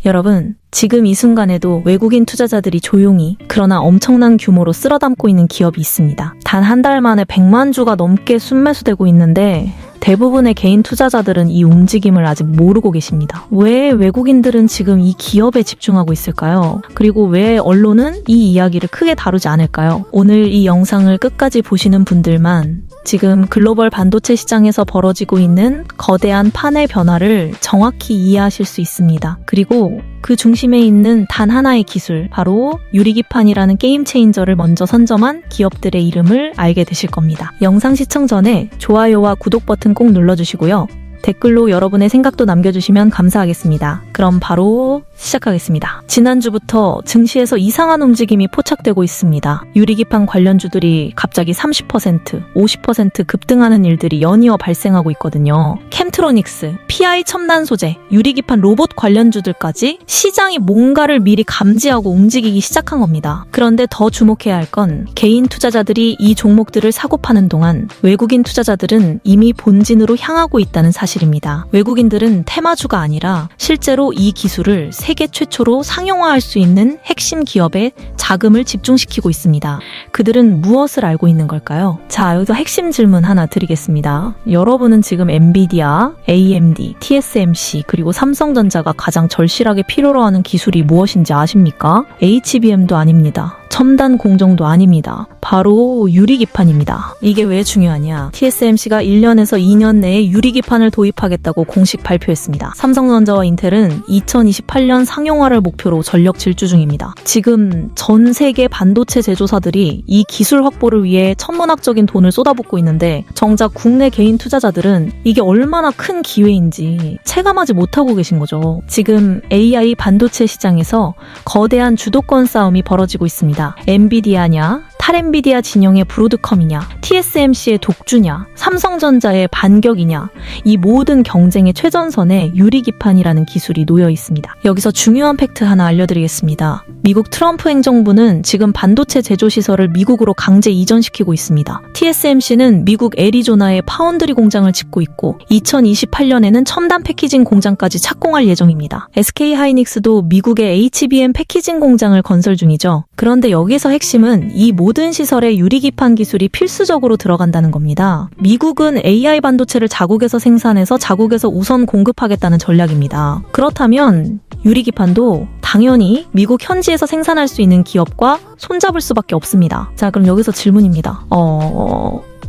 여러분, 지금 이 순간에도 외국인 투자자들이 조용히 그러나 엄청난 규모로 쓸어담고 있는 기업이 있습니다. 단 한 달 만에 100만 주가 넘게 순매수되고 있는데 대부분의 개인 투자자들은 이 움직임을 아직 모르고 계십니다. 왜 외국인들은 지금 이 기업에 집중하고 있을까요? 그리고 왜 언론은 이 이야기를 크게 다루지 않을까요? 오늘 이 영상을 끝까지 보시는 분들만 지금 글로벌 반도체 시장에서 벌어지고 있는 거대한 판의 변화를 정확히 이해하실 수 있습니다. 그리고 그 중심에 있는 단 하나의 기술, 바로 유리기판이라는 게임 체인저를 먼저 선점한 기업들의 이름을 알게 되실 겁니다. 영상 시청 전에 좋아요와 구독 버튼 꼭 눌러주시고요. 댓글로 여러분의 생각도 남겨주시면 감사하겠습니다. 그럼 바로 시작하겠습니다. 지난주부터 증시에서 이상한 움직임이 포착되고 있습니다. 유리기판 관련주들이 갑자기 30%, 50% 급등하는 일들이 연이어 발생하고 있거든요. 캠트로닉스, PI 첨단 소재, 유리기판 로봇 관련주들까지 시장이 뭔가를 미리 감지하고 움직이기 시작한 겁니다. 그런데 더 주목해야 할 건 개인 투자자들이 이 종목들을 사고 파는 동안 외국인 투자자들은 이미 본진으로 향하고 있다는 사실입니다. 외국인들은 테마주가 아니라 실제로 이 기술을 세계 최초로 상용화할 수 있는 핵심 기업에 자금을 집중시키고 있습니다. 그들은 무엇을 알고 있는 걸까요? 자, 여기서 핵심 질문 하나 드리겠습니다. 여러분은 지금 엔비디아, AMD, TSMC 그리고 삼성전자가 가장 절실하게 필요로 하는 기술이 무엇인지 아십니까? HBM도 아닙니다. 첨단 공정도 아닙니다. 바로 유리기판입니다. 이게 왜 중요하냐? TSMC가 1년에서 2년 내에 유리기판을 도입하겠다고 공식 발표했습니다. 삼성전자와 인텔은 2028년 상용화를 목표로 전력 질주 중입니다. 지금 전 세계 반도체 제조사들이 이 기술 확보를 위해 천문학적인 돈을 쏟아붓고 있는데 정작 국내 개인 투자자들은 이게 얼마나 큰 기회인지 체감하지 못하고 계신 거죠. 지금 AI 반도체 시장에서 거대한 주도권 싸움이 벌어지고 있습니다. 엔비디아냐, 탈엔비디아 진영의 브로드컴이냐, TSMC의 독주냐, 삼성전자의 반격이냐, 이 모든 경쟁의 최전선에 유리기판이라는 기술이 놓여 있습니다. 여기서 중요한 팩트 하나 알려드리겠습니다. 미국 트럼프 행정부는 지금 반도체 제조시설을 미국으로 강제 이전시키고 있습니다. TSMC는 미국 애리조나에 파운드리 공장을 짓고 있고 2028년에는 첨단 패키징 공장까지 착공할 예정입니다. SK하이닉스도 미국의 HBM 패키징 공장을 건설 중이죠. 그런데 여기서 핵심은 이 모든 시설에 유리기판 기술이 필수적으로 들어간다는 겁니다. 미국은 AI 반도체를 자국에서 생산해서 자국에서 우선 공급하겠다는 전략입니다. 그렇다면 유리기판도 당연히 미국 현지에서 생산할 수 있는 기업과 손잡을 수밖에 없습니다. 자, 그럼 여기서 질문입니다.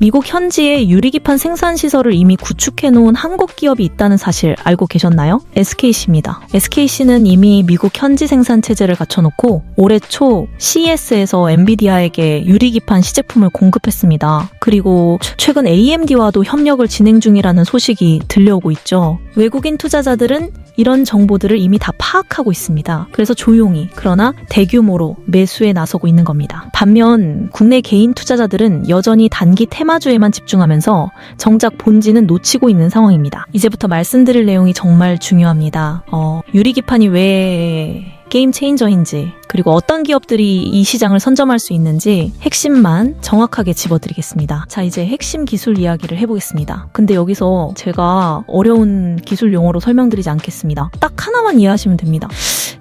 미국 현지에 유리기판 생산 시설을 이미 구축해놓은 한국 기업이 있다는 사실 알고 계셨나요? SKC입니다. SKC는 이미 미국 현지 생산 체제를 갖춰놓고 올해 초 CES에서 엔비디아에게 유리기판 시제품을 공급했습니다. 그리고 최근 AMD와도 협력을 진행 중이라는 소식이 들려오고 있죠. 외국인 투자자들은 이런 정보들을 이미 다 파악하고 있습니다. 그래서 조용히 그러나 대규모로 매수에 나서고 있는 겁니다. 반면 국내 개인 투자자들은 여전히 단기 테마주에만 집중하면서 정작 본진은 놓치고 있는 상황입니다. 이제부터 말씀드릴 내용이 정말 중요합니다. 유리기판이 왜 게임 체인저인지 그리고 어떤 기업들이 이 시장을 선점할 수 있는지 핵심만 정확하게 집어드리겠습니다. 자, 이제 핵심 기술 이야기를 해보겠습니다. 근데 여기서 제가 어려운 기술 용어로 설명드리지 않겠습니다. 딱 하나만 이해하시면 됩니다.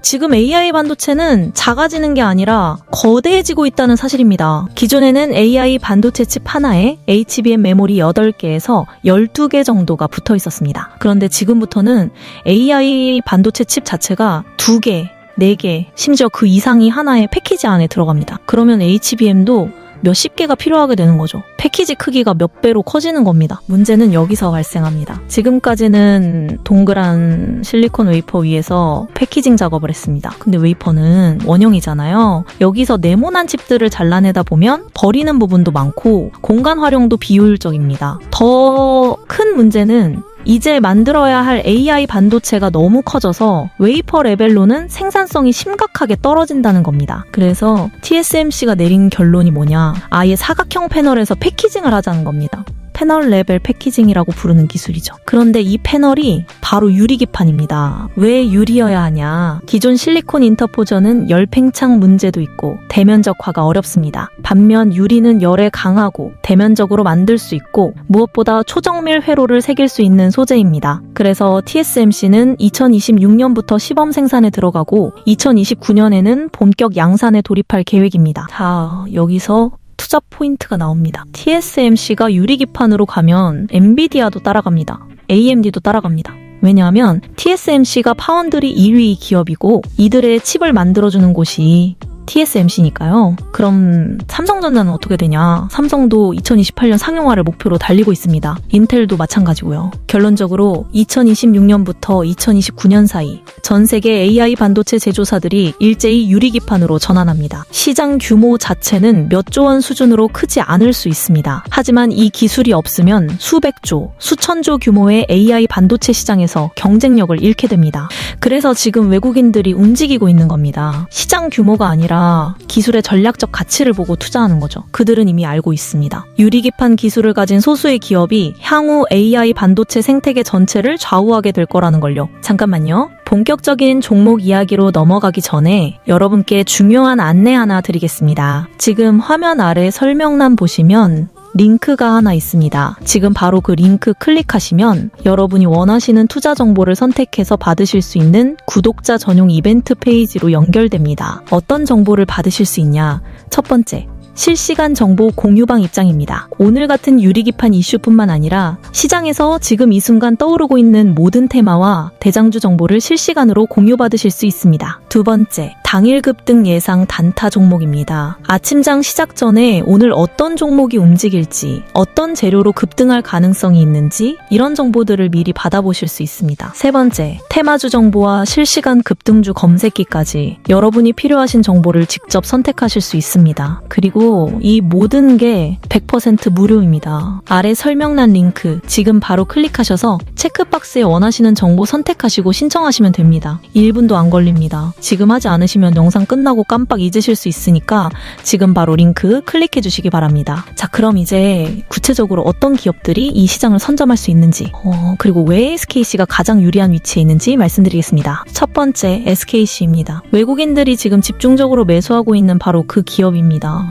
지금 AI 반도체는 작아지는 게 아니라 거대해지고 있다는 사실입니다. 기존에는 AI 반도체 칩 하나에 HBM 메모리 8개에서 12개 정도가 붙어 있었습니다. 그런데 지금부터는 AI 반도체 칩 자체가 2개, 4개, 심지어 그 이상이 하나의 패키지 안에 들어갑니다. 그러면 HBM도 몇십 개가 필요하게 되는 거죠. 패키지 크기가 몇 배로 커지는 겁니다. 문제는 여기서 발생합니다. 지금까지는 동그란 실리콘 웨이퍼 위에서 패키징 작업을 했습니다. 근데 웨이퍼는 원형이잖아요. 여기서 네모난 칩들을 잘라내다 보면 버리는 부분도 많고 공간 활용도 비효율적입니다. 더 큰 문제는 이제 만들어야 할 AI 반도체가 너무 커져서 웨이퍼 레벨로는 생산성이 심각하게 떨어진다는 겁니다. 그래서 TSMC가 내린 결론이 뭐냐? 아예 사각형 패널에서 패키징을 하자는 겁니다. 패널 레벨 패키징이라고 부르는 기술이죠. 그런데 이 패널이 바로 유리기판입니다. 왜 유리여야 하냐? 기존 실리콘 인터포저는 열 팽창 문제도 있고 대면적화가 어렵습니다. 반면 유리는 열에 강하고 대면적으로 만들 수 있고 무엇보다 초정밀 회로를 새길 수 있는 소재입니다. 그래서 TSMC는 2026년부터 시범 생산에 들어가고 2029년에는 본격 양산에 돌입할 계획입니다. 자, 여기서 투자 포인트가 나옵니다. TSMC가 유리기판으로 가면 엔비디아도 따라갑니다. AMD도 따라갑니다. 왜냐하면 TSMC가 파운드리 2위 기업이고 이들의 칩을 만들어주는 곳이 TSMC니까요. 그럼 삼성전자는 어떻게 되냐? 삼성도 2028년 상용화를 목표로 달리고 있습니다. 인텔도 마찬가지고요. 결론적으로 2026년부터 2029년 사이 전 세계 AI 반도체 제조사들이 일제히 유리기판으로 전환합니다. 시장 규모 자체는 몇 조 원 수준으로 크지 않을 수 있습니다. 하지만 이 기술이 없으면 수백조, 수천조 규모의 AI 반도체 시장에서 경쟁력을 잃게 됩니다. 그래서 지금 외국인들이 움직이고 있는 겁니다. 시장 규모가 아니라 기술의 전략적 가치를 보고 투자하는 거죠. 그들은 이미 알고 있습니다. 유리기판 기술을 가진 소수의 기업이 향후 AI 반도체 생태계 전체를 좌우하게 될 거라는 걸요. 잠깐만요. 본격적인 종목 이야기로 넘어가기 전에 여러분께 중요한 안내 하나 드리겠습니다. 지금 화면 아래 설명란 보시면 링크가 하나 있습니다. 지금 바로 그 링크 클릭하시면 여러분이 원하시는 투자 정보를 선택해서 받으실 수 있는 구독자 전용 이벤트 페이지로 연결됩니다. 어떤 정보를 받으실 수 있냐? 첫 번째, 실시간 정보 공유방 입장입니다. 오늘 같은 유리기판 이슈뿐만 아니라 시장에서 지금 이 순간 떠오르고 있는 모든 테마와 대장주 정보를 실시간으로 공유받으실 수 있습니다. 두 번째, 당일 급등 예상 단타 종목입니다. 아침장 시작 전에 오늘 어떤 종목이 움직일지, 어떤 재료로 급등할 가능성이 있는지 이런 정보들을 미리 받아보실 수 있습니다. 세 번째, 테마주 정보와 실시간 급등주 검색기까지 여러분이 필요하신 정보를 직접 선택하실 수 있습니다. 그리고 이 모든 게 100% 무료입니다. 아래 설명란 링크 지금 바로 클릭하셔서 체크박스에 원하시는 정보 선택하시고 신청하시면 됩니다. 1분도 안 걸립니다. 지금 하지 않으시면 영상 끝나고 깜빡 잊으실 수 있으니까 지금 바로 링크 클릭해 주시기 바랍니다. 자, 그럼 이제 구체적으로 어떤 기업들이 이 시장을 선점할 수 있는지 그리고 왜 SKC가 가장 유리한 위치에 있는지 말씀드리겠습니다. 첫 번째, SKC입니다. 외국인들이 지금 집중적으로 매수하고 있는 바로 그 기업입니다.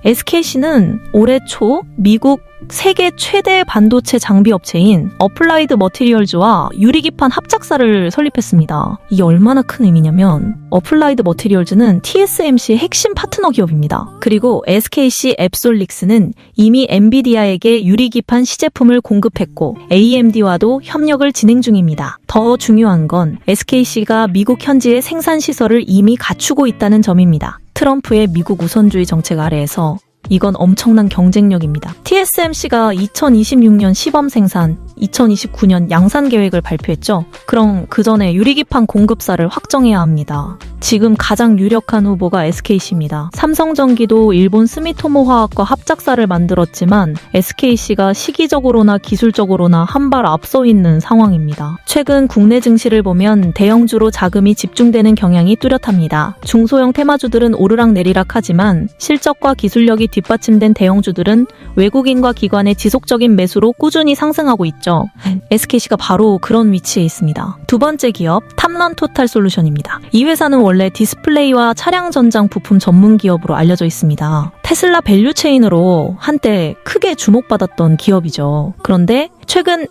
SKC는 올해 초 미국 세계 최대 반도체 장비 업체인 어플라이드 머티리얼즈와 유리기판 합작사를 설립했습니다. 이게 얼마나 큰 의미냐면 어플라이드 머티리얼즈는 TSMC의 핵심 파트너 기업입니다. 그리고 SKC 앱솔릭스는 이미 엔비디아에게 유리기판 시제품을 공급했고 AMD와도 협력을 진행 중입니다. 더 중요한 건 SKC가 미국 현지의 생산 시설을 이미 갖추고 있다는 점입니다. 트럼프의 미국 우선주의 정책 아래에서 이건 엄청난 경쟁력입니다. TSMC가 2026년 시범 생산, 2029년 양산 계획을 발표했죠. 그럼 그 전에 유리기판 공급사를 확정해야 합니다. 지금 가장 유력한 후보가 SKC입니다. 삼성전기도 일본 스미토모 화학과 합작사를 만들었지만 SKC가 시기적으로나 기술적으로나 한 발 앞서 있는 상황입니다. 최근 국내 증시를 보면 대형주로 자금이 집중되는 경향이 뚜렷합니다. 중소형 테마주들은 오르락내리락 하지만 실적과 기술력이 뒷받침된 대형주들은 외국인과 기관의 지속적인 매수로 꾸준히 상승하고 있죠. SKC가 바로 그런 위치에 있습니다. 두 번째 기업, 탐런 토탈 솔루션입니다. 이 회사는 원래 디스플레이와 차량 전장 부품 전문 기업으로 알려져 있습니다. 테슬라 밸류체인으로 한때 크게 주목받았던 기업이죠. 그런데 최근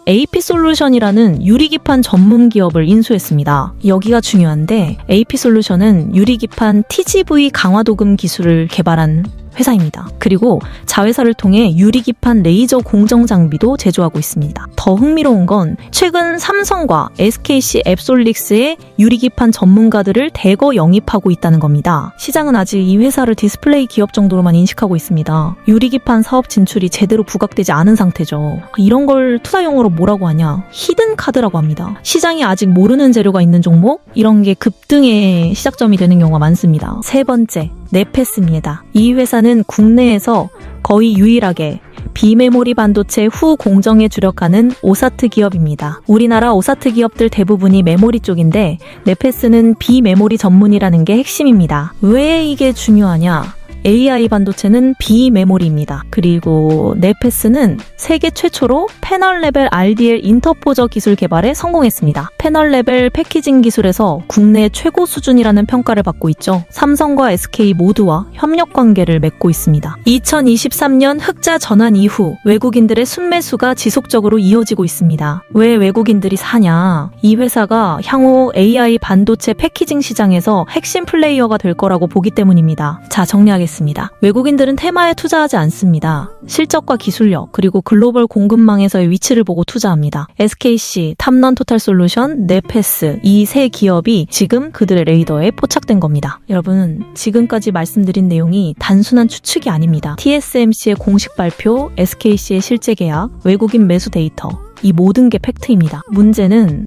AP솔루션이라는 유리기판 전문 기업을 인수했습니다. 여기가 중요한데 AP솔루션은 유리기판 TGV 강화도금 기술을 개발한 회사입니다. 그리고 자회사를 통해 유리기판 레이저 공정 장비도 제조하고 있습니다. 더 흥미로운 건 최근 삼성과 SKC 앱솔릭스의 유리기판 전문가들을 대거 영입하고 있다는 겁니다. 시장은 아직 이 회사를 디스플레이 기업 정도로만 인식하고 있습니다. 유리기판 사업 진출이 제대로 부각되지 않은 상태죠. 이런 걸 투자용어로 뭐라고 하냐? 히든 카드라고 합니다. 시장이 아직 모르는 재료가 있는 종목? 이런 게 급등의 시작점이 되는 경우가 많습니다. 세 번째, 네페스입니다. 이 회사는 국내에서 거의 유일하게 비메모리 반도체 후 공정에 주력하는 오사트 기업입니다. 우리나라 오사트 기업들 대부분이 메모리 쪽인데 네페스는 비메모리 전문이라는 게 핵심입니다. 왜 이게 중요하냐? AI 반도체는 비메모리입니다. 그리고 네페스는 세계 최초로 패널 레벨 RDL 인터포저 기술 개발에 성공했습니다. 패널 레벨 패키징 기술에서 국내 최고 수준이라는 평가를 받고 있죠. 삼성과 SK 모두와 협력 관계를 맺고 있습니다. 2023년 흑자 전환 이후 외국인들의 순매수가 지속적으로 이어지고 있습니다. 왜 외국인들이 사냐? 이 회사가 향후 AI 반도체 패키징 시장에서 핵심 플레이어가 될 거라고 보기 때문입니다. 자, 정리하겠습니다. 외국인들은 테마에 투자하지 않습니다. 실적과 기술력, 그리고 글로벌 공급망에서의 위치를 보고 투자합니다. SKC, 탐런토탈솔루션, 네페스 이 세 기업이 지금 그들의 레이더에 포착된 겁니다. 여러분, 지금까지 말씀드린 내용이 단순한 추측이 아닙니다. TSMC의 공식 발표, SKC의 실제 계약, 외국인 매수 데이터, 이 모든 게 팩트입니다. 문제는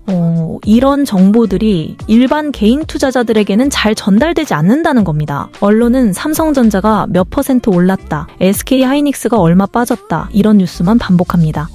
이런 정보들이 일반 개인 투자자들에게는 잘 전달되지 않는다는 겁니다. 언론은 삼성전자가 몇 % 올랐다, SK하이닉스가 얼마 빠졌다, 이런 뉴스만 반복합니다.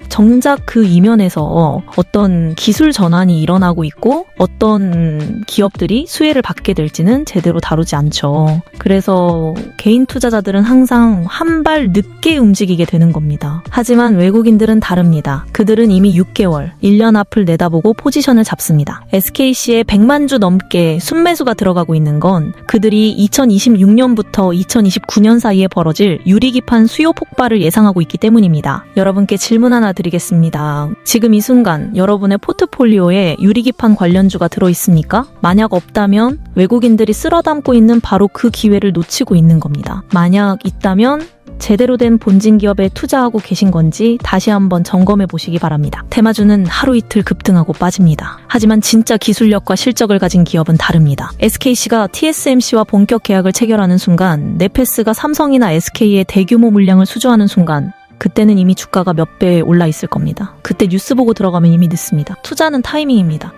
정작 그 이면에서 어떤 기술 전환이 일어나고 있고 어떤 기업들이 수혜를 받게 될지는 제대로 다루지 않죠. 그래서 개인 투자자들은 항상 한 발 늦게 움직이게 되는 겁니다. 하지만 외국인들은 다릅니다. 그들은 이미 6개월, 1년 앞을 내다보고 포지션을 잡습니다. SKC에 100만 주 넘게 순매수가 들어가고 있는 건 그들이 2026년부터 2029년 사이에 벌어질 유리기판 수요 폭발을 예상하고 있기 때문입니다. 여러분께 질문 하나 드리겠습니다. 지금 이 순간 여러분의 포트폴리오에 유리기판 관련주가 들어있습니까? 만약 없다면 외국인들이 쓸어담고 있는 바로 그 기회를 놓치고 있는 겁니다. 만약 있다면 제대로 된 본진 기업에 투자하고 계신 건지 다시 한번 점검해 보시기 바랍니다. 테마주는 하루 이틀 급등하고 빠집니다. 하지만 진짜 기술력과 실적을 가진 기업은 다릅니다. SKC가 TSMC와 본격 계약을 체결하는 순간, 네페스가 삼성이나 SK의 대규모 물량을 수주하는 순간, 그때는 이미 주가가 몇 배에 올라 있을 겁니다. 그때 뉴스 보고 들어가면 이미 늦습니다. 투자는 타이밍입니다.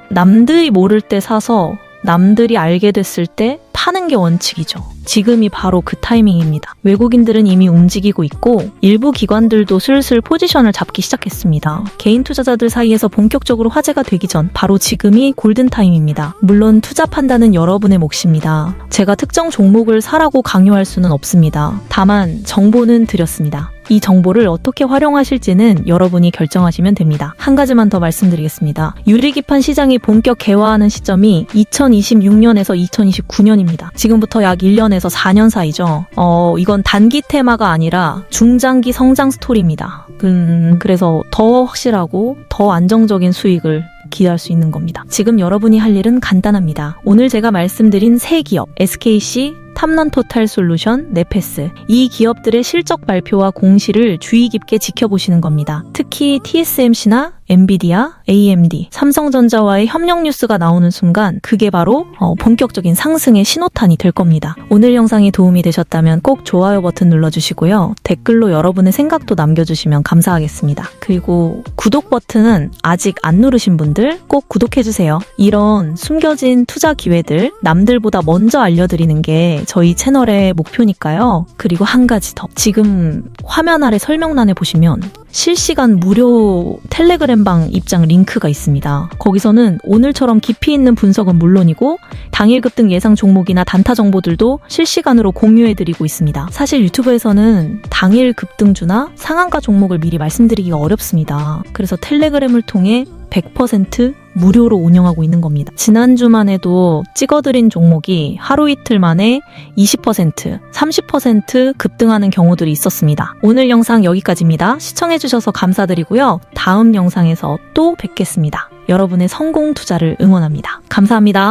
남들이 모를 때 사서 남들이 알게 됐을 때 파는 게 원칙이죠. 지금이 바로 그 타이밍입니다. 외국인들은 이미 움직이고 있고 일부 기관들도 슬슬 포지션을 잡기 시작했습니다. 개인 투자자들 사이에서 본격적으로 화제가 되기 전 바로 지금이 골든타임입니다. 물론 투자 판단은 여러분의 몫입니다. 제가 특정 종목을 사라고 강요할 수는 없습니다. 다만 정보는 드렸습니다. 이 정보를 어떻게 활용하실지는 여러분이 결정하시면 됩니다. 한 가지만 더 말씀드리겠습니다. 유리기판 시장이 본격 개화하는 시점이 2026년에서 2029년입니다. 지금부터 약 1년에서 4년 사이죠. 이건 단기 테마가 아니라 중장기 성장 스토리입니다. 그래서 더 확실하고 더 안정적인 수익을 기대할 수 있는 겁니다. 지금 여러분이 할 일은 간단합니다. 오늘 제가 말씀드린 세 기업, SKC, 탐런토탈솔루션, 네페스, 이 기업들의 실적 발표와 공시를 주의 깊게 지켜보시는 겁니다. 특히 TSMC나 엔비디아, AMD, 삼성전자와의 협력 뉴스가 나오는 순간 그게 바로 본격적인 상승의 신호탄이 될 겁니다. 오늘 영상이 도움이 되셨다면 꼭 좋아요 버튼 눌러주시고요. 댓글로 여러분의 생각도 남겨주시면 감사하겠습니다. 그리고 구독 버튼은 아직 안 누르신 분들 꼭 구독해주세요. 이런 숨겨진 투자 기회들 남들보다 먼저 알려드리는 게 저희 채널의 목표니까요. 그리고 한 가지 더. 지금 화면 아래 설명란에 보시면 실시간 무료 텔레그램방 입장 링크가 있습니다. 거기서는 오늘처럼 깊이 있는 분석은 물론이고 당일 급등 예상 종목이나 단타 정보들도 실시간으로 공유해드리고 있습니다. 사실 유튜브에서는 당일 급등주나 상한가 종목을 미리 말씀드리기가 어렵습니다. 그래서 텔레그램을 통해 100% 무료로 운영하고 있는 겁니다. 지난주만 해도 찍어드린 종목이 하루 이틀 만에 20%, 30% 급등하는 경우들이 있었습니다. 오늘 영상 여기까지입니다. 시청해주셔서 감사드리고요. 다음 영상에서 또 뵙겠습니다. 여러분의 성공 투자를 응원합니다. 감사합니다.